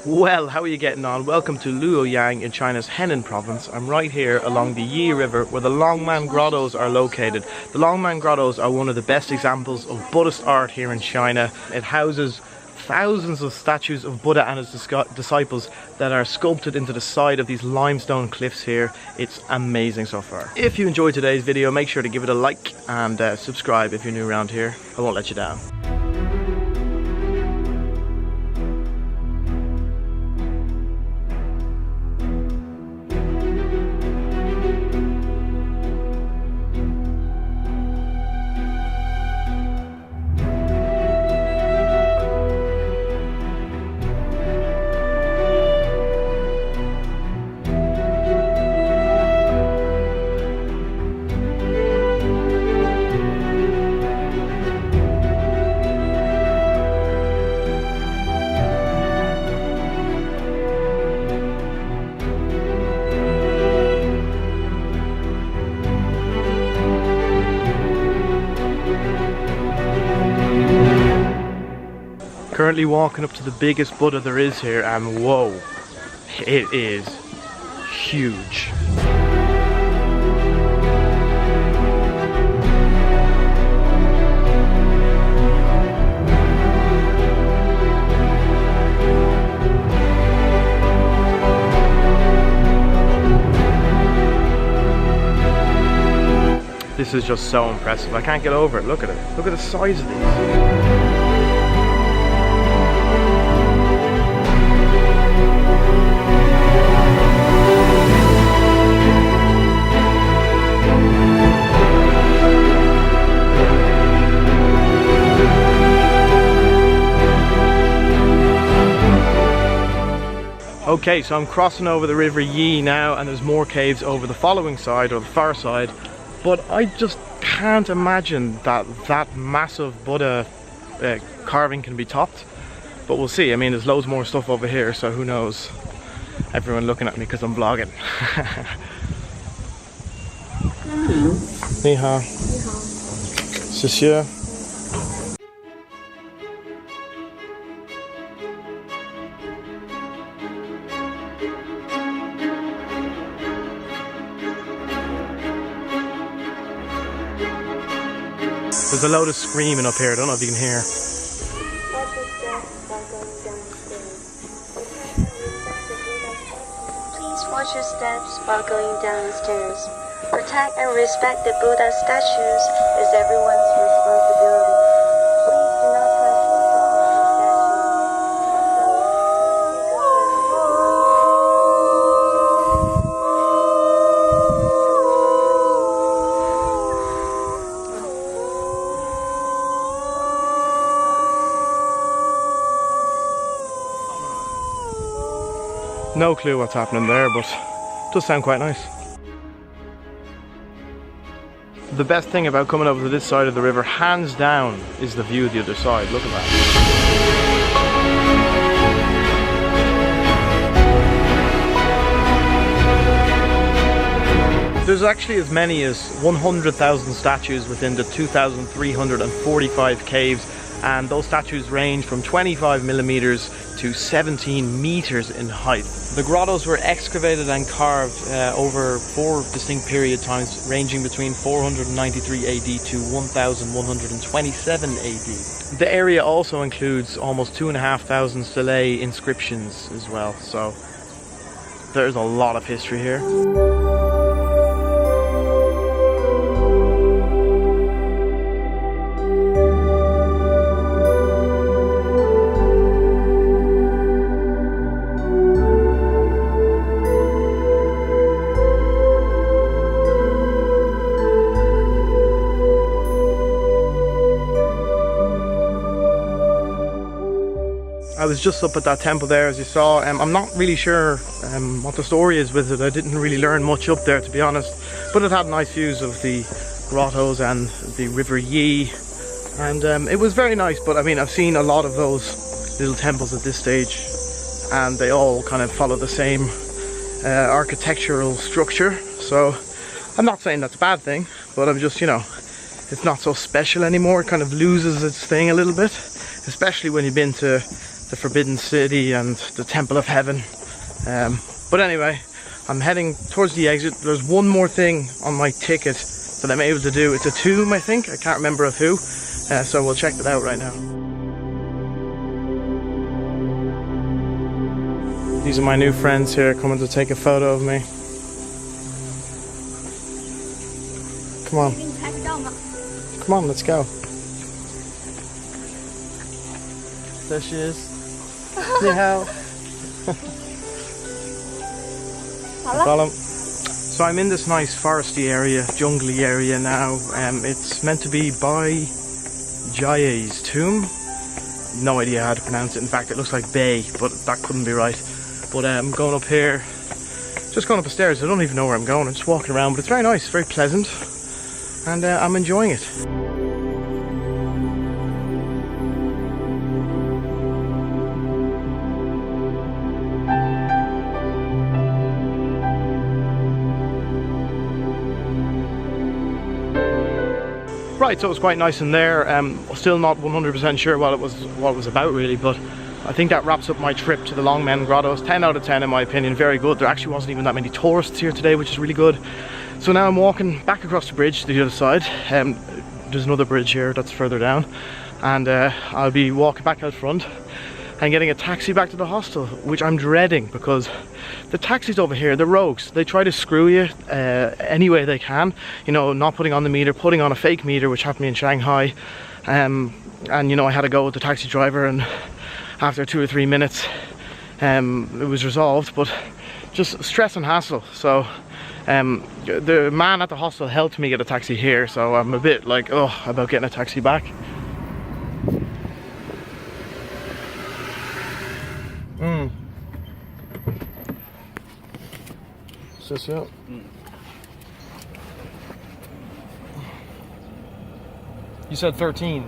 Well, how are you getting on? Welcome to Luoyang in China's Henan province. I'm right here along the Yi River where the Longmen Grottoes are located. The Longmen Grottoes are one of the best examples of Buddhist art here in China. It houses thousands of statues of Buddha and his disciples that are sculpted into the side of these limestone cliffs here. It's amazing so far. If you enjoyed today's video, make sure to give it a like and subscribe if you're new around here. I won't let you down. Currently walking up to the biggest Buddha there is here, and whoa, it is huge. This is just so impressive. I can't get over it. Look at it. Look at the size of these. Okay, so I'm crossing over the river Yi now, and there's more caves over the following side, or the far side, but I just can't imagine that that massive Buddha carving can be topped, but we'll see. I mean, there's loads more stuff over here, so who knows. Everyone looking at me because I'm vlogging. Ni hao. 谢谢. There's a load of screaming up here, I don't know if you can hear. Please watch your steps while going down the stairs. Protect and respect the Buddha statues is everyone's responsibility. Please do not touch or draw on the No clue what's happening there, but it does sound quite nice. The best thing about coming over to this side of the river, hands down, is the view of the other side. Look at that. There's actually as many as 100,000 statues within the 2,345 caves, and those statues range from 25 millimeters to 17 meters in height. The grottos were excavated and carved over 4 distinct period times, ranging between 493 AD to 1127 AD. The area also includes almost 2,500 stelae inscriptions as well, so there's a lot of history here. I was just up at that temple there, as you saw. I'm not really sure what the story is with it. I didn't really learn much up there, to be honest, but it had nice views of the grottos and the river Yi, and it was very nice. But I mean, I've seen a lot of those little temples at this stage, and they all kind of follow the same architectural structure, so I'm not saying that's a bad thing, but I'm just, you know, it's not so special anymore. It kind of loses its thing a little bit, especially when you've been to the Forbidden City and the Temple of Heaven. But anyway, I'm heading towards the exit. There's one more thing on my ticket that I'm able to do. It's a tomb, I think. I can't remember of who. So we'll check that out right now. These are my new friends here coming to take a photo of me. Come on. Come on, let's go. There she is. Ni hao. Follow. So I'm in this nice foresty area, jungly area now. It's meant to be Bai Jaye's tomb. No idea how to pronounce it. In fact, it looks like Bay, but that couldn't be right. But I'm going up here, just going up the stairs. I don't even know where I'm going. I'm just walking around, but it's very nice, very pleasant, and I'm enjoying it. Right, so it was quite nice in there. Still not 100% sure what it was about really, but I think that wraps up my trip to the Longmen Grottoes. 10 out of 10 in my opinion, very good. There actually wasn't even that many tourists here today, which is really good. So now I'm walking back across the bridge to the other side. There's another bridge here that's further down, and I'll be walking back out front and getting a taxi back to the hostel, which I'm dreading because the taxis over here, they're rogues. They try to screw you any way they can, you know, not putting on the meter, putting on a fake meter, which happened to me in Shanghai. And you know, I had to go with the taxi driver, and after 2 or 3 minutes it was resolved, but just stress and hassle. So the man at the hostel helped me get a taxi here, so I'm a bit like, oh, about getting a taxi back. Yeah. You said 13.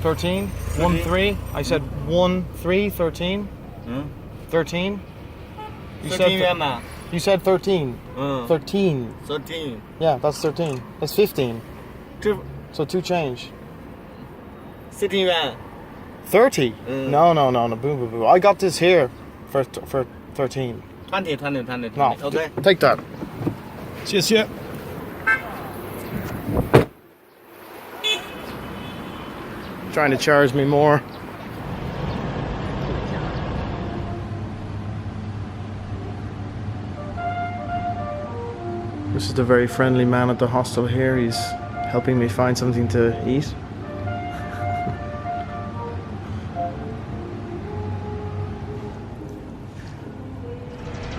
13? 1 3? I said 1 3 13? 13? You said 13. 13. 13. Yeah, that's 13. That's 15. So 2 change. 13 yuan. 30? No, boo, boo. I got this here for 13. 20. No, Okay. Take that. 谢谢. Trying to charge me more. This is the very friendly man at the hostel here. He's helping me find something to eat.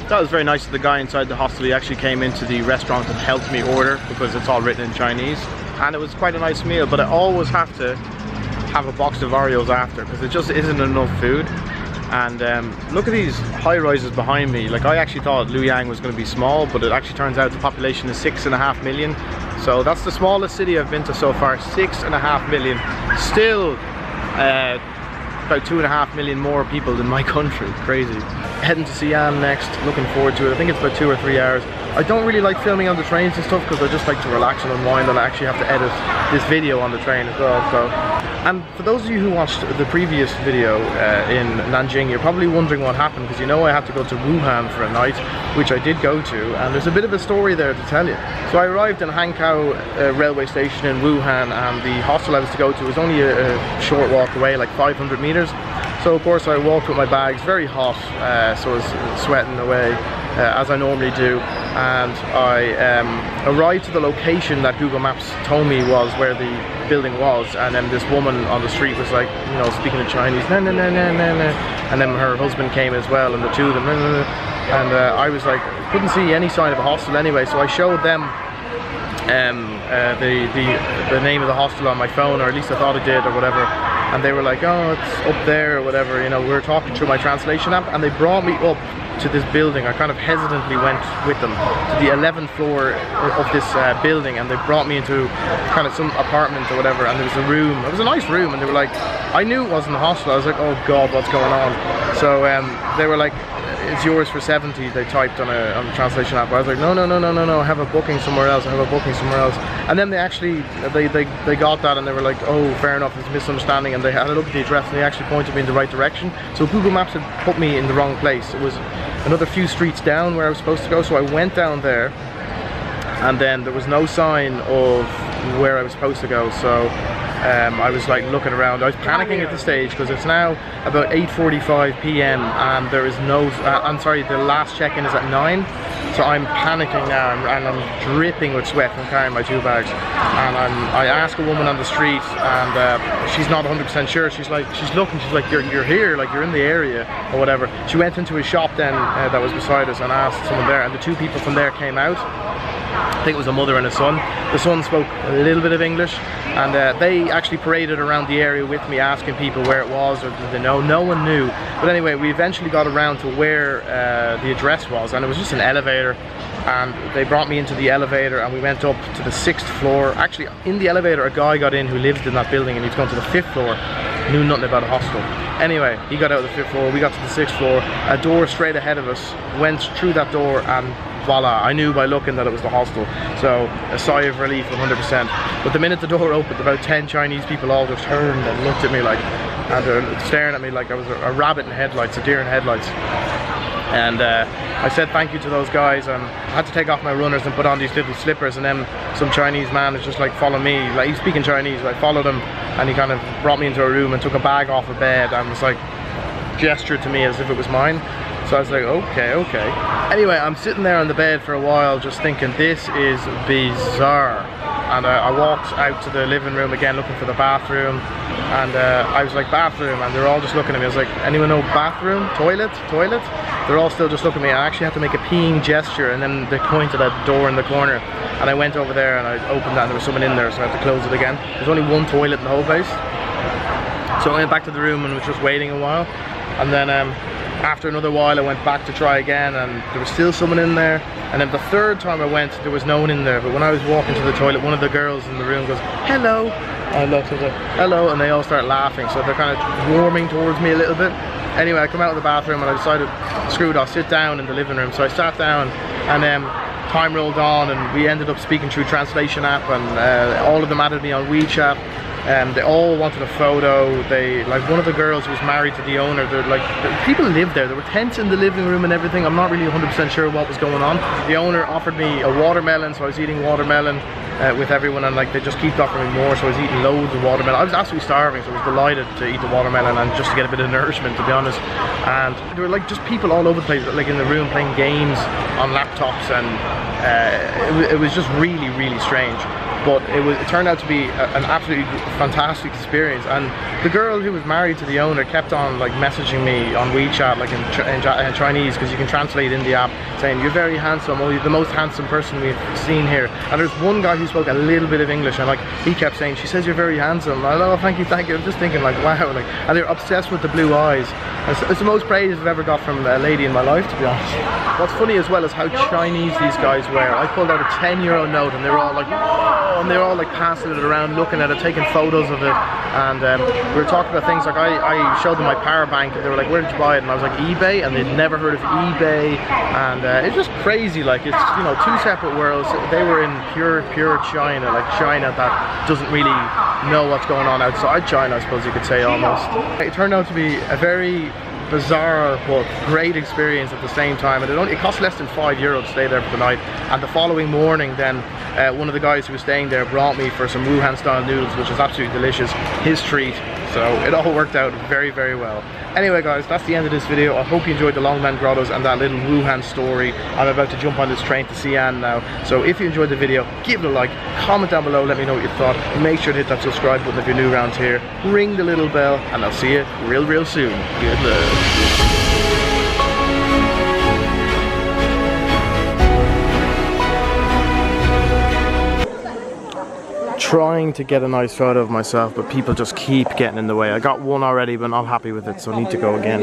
That was very nice of the guy inside the hostel. He actually came into the restaurant and helped me order because it's all written in Chinese, and it was quite a nice meal. But I always have to have a box of Oreos after because it just isn't enough food. And look at these high rises behind me. Like, I actually thought Luoyang was going to be small, but it actually turns out the population is 6.5 million. So that's the smallest city I've been to so far. 6.5 million. Still about 2.5 million more people than my country. Crazy. Heading to Xi'an next, looking forward to it. I think it's about 2 or 3 hours. I don't really like filming on the trains and stuff because I just like to relax and unwind, and I actually have to edit this video on the train as well. So, and for those of you who watched the previous video in Nanjing, you're probably wondering what happened, because you know I had to go to Wuhan for a night, which I did go to, and there's a bit of a story there to tell you. So I arrived in Hankou railway station in Wuhan, and the hostel I was to go to was only a short walk away, like 500 meters. So of course I walked with my bags, very hot, so I was sweating away as I normally do, and I arrived to the location that Google Maps told me was where the building was, and then this woman on the street was like, you know, speaking in Chinese, no, no, no, no, no, no, and then her husband came as well, and the two of them, no, no, no. And I was like, couldn't see any sign of a hostel anyway, so I showed them the name of the hostel on my phone, or at least I thought I did, or whatever. And they were like, oh, it's up there or whatever, you know. We were talking through my translation app, and they brought me up to this building. I kind of hesitantly went with them to the 11th floor of this building, and they brought me into kind of some apartment or whatever, and there was a room. It was a nice room, and they were like, I knew it wasn't a hostel. I was like, oh God, what's going on? So they were like, it's yours for 70, they typed on the translation app. I was like, no, I have a booking somewhere else, And then they actually, they got that and they were like, oh, fair enough, it's a misunderstanding, and they had a look at the address and they actually pointed me in the right direction. So Google Maps had put me in the wrong place. It was another few streets down where I was supposed to go, so I went down there, and then there was no sign of where I was supposed to go, so I was like looking around. I was panicking at the stage because it's now about 8:45 p.m. and there is no, I'm sorry, the last check-in is at 9, so I'm panicking now, and I'm dripping with sweat from carrying my 2 bags. And I asked a woman on the street, and she's not 100% sure. She's like, she's looking, she's like, you're here, like you're in the area or whatever. She went into a shop then that was beside us and asked someone there, and the 2 people from there came out. I think it was a mother and a son. The son spoke a little bit of English, and they actually paraded around the area with me, asking people where it was or did they know. No one knew. But anyway, we eventually got around to where the address was, and it was just an elevator. And they brought me into the elevator, and we went up to the 6th floor. Actually, in the elevator, a guy got in who lived in that building, and he's gone to the 5th floor. Knew nothing about a hostel. Anyway, he got out of the 5th floor. We got to the 6th floor. A door straight ahead of us. Went through that door, and voila, I knew by looking that it was the hostel. So a sigh of relief, 100%. But the minute the door opened, about 10 Chinese people all just turned and looked at me like, and they're staring at me like I was a rabbit in headlights, a deer in headlights. And I said thank you to those guys, and I had to take off my runners and put on these little slippers, and then some Chinese man was just like, follow me, like he's speaking Chinese. I followed him, and he kind of brought me into a room and took a bag off a bed and was like, gestured to me as if it was mine. So I was like, okay. Anyway, I'm sitting there on the bed for a while just thinking, this is bizarre. And I walked out to the living room again looking for the bathroom, and I was like, bathroom, and they're all just looking at me. I was like, anyone know bathroom? Toilet? They're all still just looking at me. I actually had to make a peeing gesture, and then they pointed at the door in the corner, and I went over there and I opened that, and there was someone in there, so I had to close it again. There's only one toilet in the whole place. So I went back to the room and was just waiting a while, and then after another while I went back to try again, and there was still someone in there. And then the 3rd time I went, there was no one in there. But when I was walking to the toilet, one of the girls in the room goes, hello. I looked at her, hello, and they all start laughing. So they're kind of warming towards me a little bit. Anyway, I come out of the bathroom and I decided, screw it, I'll sit down in the living room. So I sat down, and time rolled on, and we ended up speaking through translation app, and all of them added me on WeChat. They all wanted a photo. They, like one of the girls who was married to the owner, they're like, people lived there. There were tents in the living room and everything. I'm not really 100% sure what was going on. The owner offered me a watermelon, so I was eating watermelon with everyone, and like they just kept offering me more, so I was eating loads of watermelon. I was absolutely starving, so I was delighted to eat the watermelon and just to get a bit of nourishment, to be honest. And there were like just people all over the place, like in the room playing games on laptops, and it was just really, really strange. But it turned out to be an absolutely fantastic experience. And the girl who was married to the owner kept on like messaging me on WeChat, like in Chinese, because you can translate in the app, saying, you're very handsome, or you're the most handsome person we've seen here. And there's one guy who spoke a little bit of English, and like he kept saying, she says you're very handsome. I oh, thank you. I'm just thinking like, wow, like, and they're obsessed with the blue eyes. It's the most praise I've ever got from a lady in my life, to be honest. What's funny as well is how Chinese these guys were. I pulled out a 10-euro note, and they were all like, whoa, and they were all like passing it around, looking at it, taking photos of it. And we were talking about things like, I showed them my power bank, and they were like, where did you buy it? And I was like, eBay, and they'd never heard of eBay. And it's just crazy, like, it's, you know, 2 separate worlds. They were in pure China, like China that doesn't really know what's going on outside China, I suppose you could say, almost. It turned out to be a very bizarre but great experience at the same time, and it cost less than €5 to stay there for the night. And the following morning then one of the guys who was staying there brought me for some Wuhan style noodles, which was absolutely delicious, his treat. So it all worked out very, very well. Anyway guys, that's the end of this video. I hope you enjoyed the Longmen Grottoes and that little Wuhan story. I'm about to jump on this train to Xi'an now. So if you enjoyed the video, give it a like, comment down below, let me know what you thought. Make sure to hit that subscribe button if you're new around here. Ring the little bell, and I'll see you real soon. Good luck. Trying to get a nice photo of myself, but people just keep getting in the way. I got one already, but not happy with it, so I need to go again.